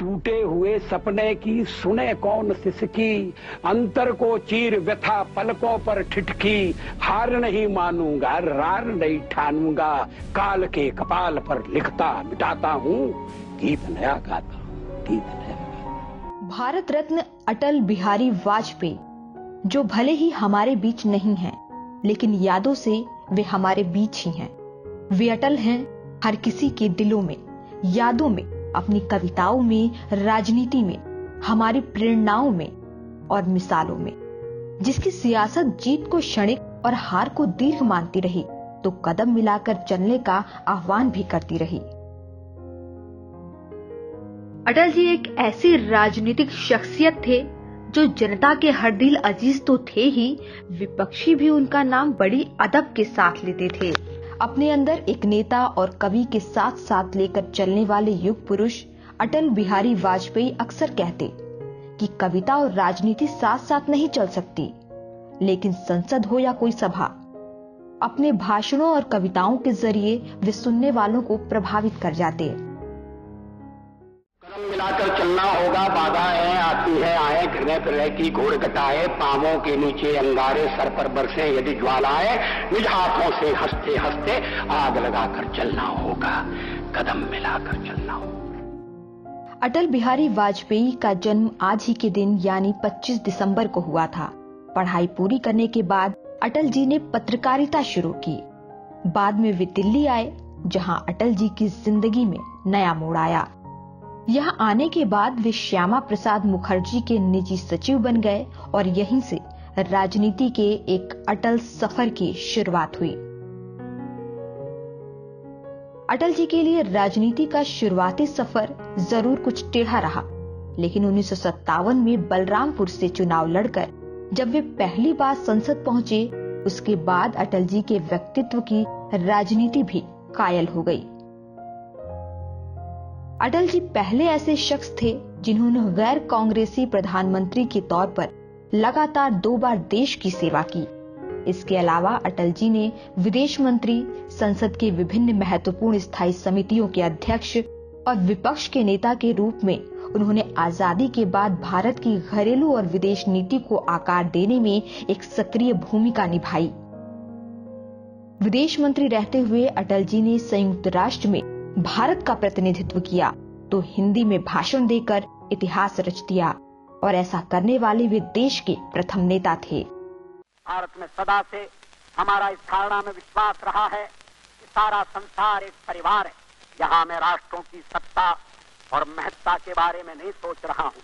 टूटे हुए सपने की सुने कौन सिसकी, अंतर को चीर व्यथा पलकों पर ठिठकी, हार नहीं मानूंगा रार नहीं ठानूंगा, काल के कपाल पर लिखता मिटाता हूँ, गीत नया गाता हूँ, गीत नया गाता। भारत रत्न अटल बिहारी वाजपेयी, जो भले ही हमारे बीच नहीं हैं, लेकिन यादों से वे हमारे बीच ही हैं। वे अटल हैं हर किसी के दिलों में, यादों में, अपनी कविताओं में, राजनीति में, हमारी प्रेरणाओं में और मिसालों में। जिसकी सियासत जीत को क्षणिक और हार को दीर्घ मानती रही, तो कदम मिलाकर चलने का आह्वान भी करती रही। अटल जी एक ऐसे राजनीतिक शख्सियत थे जो जनता के हर दिल अजीज तो थे ही, विपक्षी भी उनका नाम बड़ी अदब के साथ लेते थे। अपने अंदर एक नेता और कवि के साथ साथ लेकर चलने वाले युग पुरुष अटल बिहारी वाजपेयी अक्सर कहते कि कविता और राजनीति साथ साथ नहीं चल सकती, लेकिन संसद हो या कोई सभा, अपने भाषणों और कविताओं के जरिए वे सुनने वालों को प्रभावित कर जाते। कदम मिलाकर चलना होगा, बाधाएं आती है आए, घृणय प्रलय की घोर घटाए, पांवों के नीचे अंगारे, सर पर बरसे यदि ज्वालाएं, निज हाथों से हंसते हंसते आग लगाकर चलना होगा, कदम मिलाकर चलना होगा। अटल बिहारी वाजपेयी का जन्म आज ही के दिन यानी 25 दिसंबर को हुआ था। पढ़ाई पूरी करने के बाद अटल जी ने पत्रकारिता शुरू की। बाद में वे दिल्ली आए, जहां अटल जी की जिंदगी में नया मोड़ आया। यहाँ आने के बाद वे श्यामा प्रसाद मुखर्जी के निजी सचिव बन गए और यहीं से राजनीति के एक अटल सफर की शुरुआत हुई। अटल जी के लिए राजनीति का शुरुआती सफर जरूर कुछ टेढ़ा रहा, लेकिन 1957 में बलरामपुर से चुनाव लड़कर जब वे पहली बार संसद पहुंचे, उसके बाद अटल जी के व्यक्तित्व की राजनीति भी कायल हो गई। अटल जी पहले ऐसे शख्स थे जिन्होंने गैर कांग्रेसी प्रधानमंत्री के तौर पर लगातार 2 बार देश की सेवा की। इसके अलावा अटल जी ने विदेश मंत्री, संसद के विभिन्न महत्वपूर्ण स्थायी समितियों के अध्यक्ष और विपक्ष के नेता के रूप में उन्होंने आजादी के बाद भारत की घरेलू और विदेश नीति को आकार देने में एक सक्रिय भूमिका निभाई। विदेश मंत्री रहते हुए अटल जी ने संयुक्त राष्ट्र में भारत का प्रतिनिधित्व किया, तो हिंदी में भाषण देकर इतिहास रच दिया, और ऐसा करने वाले वे देश के प्रथम नेता थे। भारत में सदा से हमारा इस धारणा में विश्वास रहा है कि सारा संसार एक परिवार है। यहाँ मैं राष्ट्रों की सत्ता और महत्ता के बारे में नहीं सोच रहा हूँ।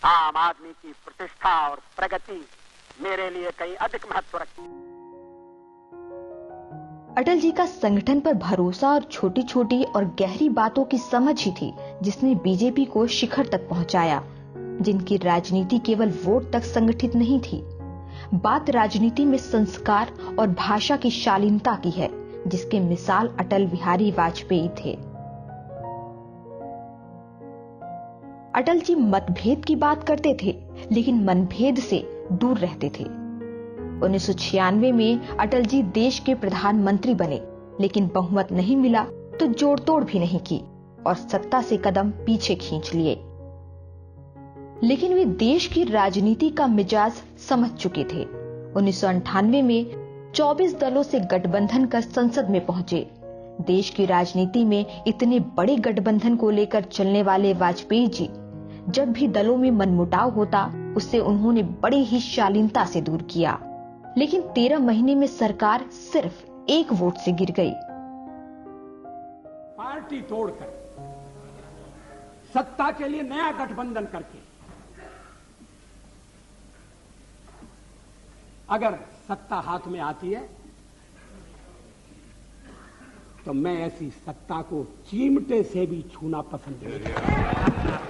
आम आदमी की प्रतिष्ठा और प्रगति मेरे लिए कहीं अधिक महत्व रखती है। अटल जी का संगठन पर भरोसा और छोटी छोटी और गहरी बातों की समझ ही थी जिसने बीजेपी को शिखर तक पहुंचाया, जिनकी राजनीति केवल वोट तक संगठित नहीं थी। बात राजनीति में संस्कार और भाषा की शालीनता की है, जिसके मिसाल अटल बिहारी वाजपेयी थे। अटल जी मतभेद की बात करते थे, लेकिन मनभेद से दूर रहते थे। 1996 में अटल जी देश के प्रधानमंत्री बने, लेकिन बहुमत नहीं मिला तो जोड़ तोड़ भी नहीं की और सत्ता से कदम पीछे खींच लिए। लेकिन वे देश की राजनीति का मिजाज समझ चुके थे। 1998 में 24 दलों से गठबंधन कर संसद में पहुंचे। देश की राजनीति में इतने बड़े गठबंधन को लेकर चलने वाले वाजपेयी जी जब भी दलों में मनमुटाव होता, उससे उन्होंने बड़ी ही शालीनता से दूर किया। लेकिन 13 महीने में सरकार सिर्फ 1 वोट से गिर गई। पार्टी तोड़कर सत्ता के लिए नया गठबंधन करके अगर सत्ता हाथ में आती है तो मैं ऐसी सत्ता को चिमटे से भी छूना पसंद नहीं करता।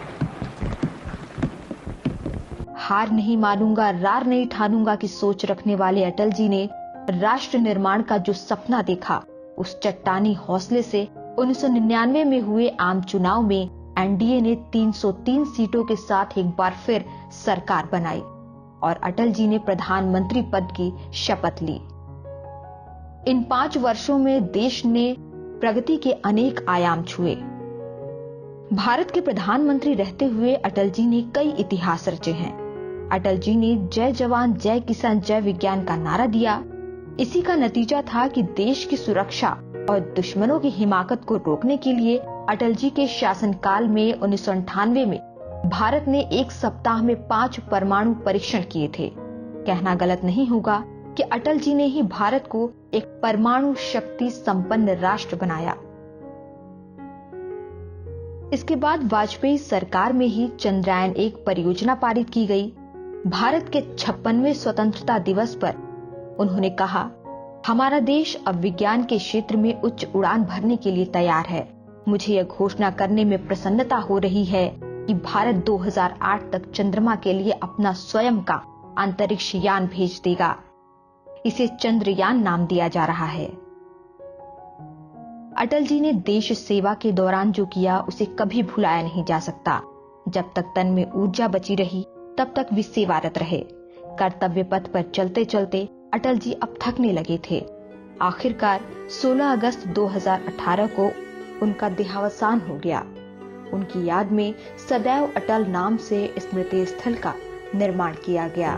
हार नहीं मानूंगा, रार नहीं ठानूंगा की सोच रखने वाले अटल जी ने राष्ट्र निर्माण का जो सपना देखा, उस चट्टानी हौसले से 1999 में हुए आम चुनाव में एनडीए ने 303 सीटों के साथ एक बार फिर सरकार बनाई और अटल जी ने प्रधानमंत्री पद की शपथ ली। इन 5 वर्षों में देश ने प्रगति के अनेक आयाम छुए। भारत के प्रधानमंत्री रहते हुए अटल जी ने कई इतिहास रचे हैं। अटल जी ने जय जवान जय किसान जय विज्ञान का नारा दिया। इसी का नतीजा था कि देश की सुरक्षा और दुश्मनों की हिमाकत को रोकने के लिए अटल जी के शासनकाल में 1998 में भारत ने एक सप्ताह में 5 परमाणु परीक्षण किए थे। कहना गलत नहीं होगा कि अटल जी ने ही भारत को एक परमाणु शक्ति संपन्न राष्ट्र बनाया। इसके बाद वाजपेयी सरकार में ही चंद्रयान-1 परियोजना पारित की गई। भारत के 56वें स्वतंत्रता दिवस पर उन्होंने कहा, हमारा देश अब विज्ञान के क्षेत्र में उच्च उड़ान भरने के लिए तैयार है। मुझे यह घोषणा करने में प्रसन्नता हो रही है कि भारत 2008 तक चंद्रमा के लिए अपना स्वयं का अंतरिक्ष यान भेज देगा। इसे चंद्रयान नाम दिया जा रहा है। अटल जी ने देश सेवा के दौरान जो किया उसे कभी भुलाया नहीं जा सकता। जब तक तन में ऊर्जा बची रही तब तक वे सेवारत रहे। कर्तव्य पथ पर चलते चलते अटल जी अब थकने लगे थे। आखिरकार 16 अगस्त 2018 को उनका देहावसान हो गया। उनकी याद में सदैव अटल नाम से स्मृति स्थल का निर्माण किया गया।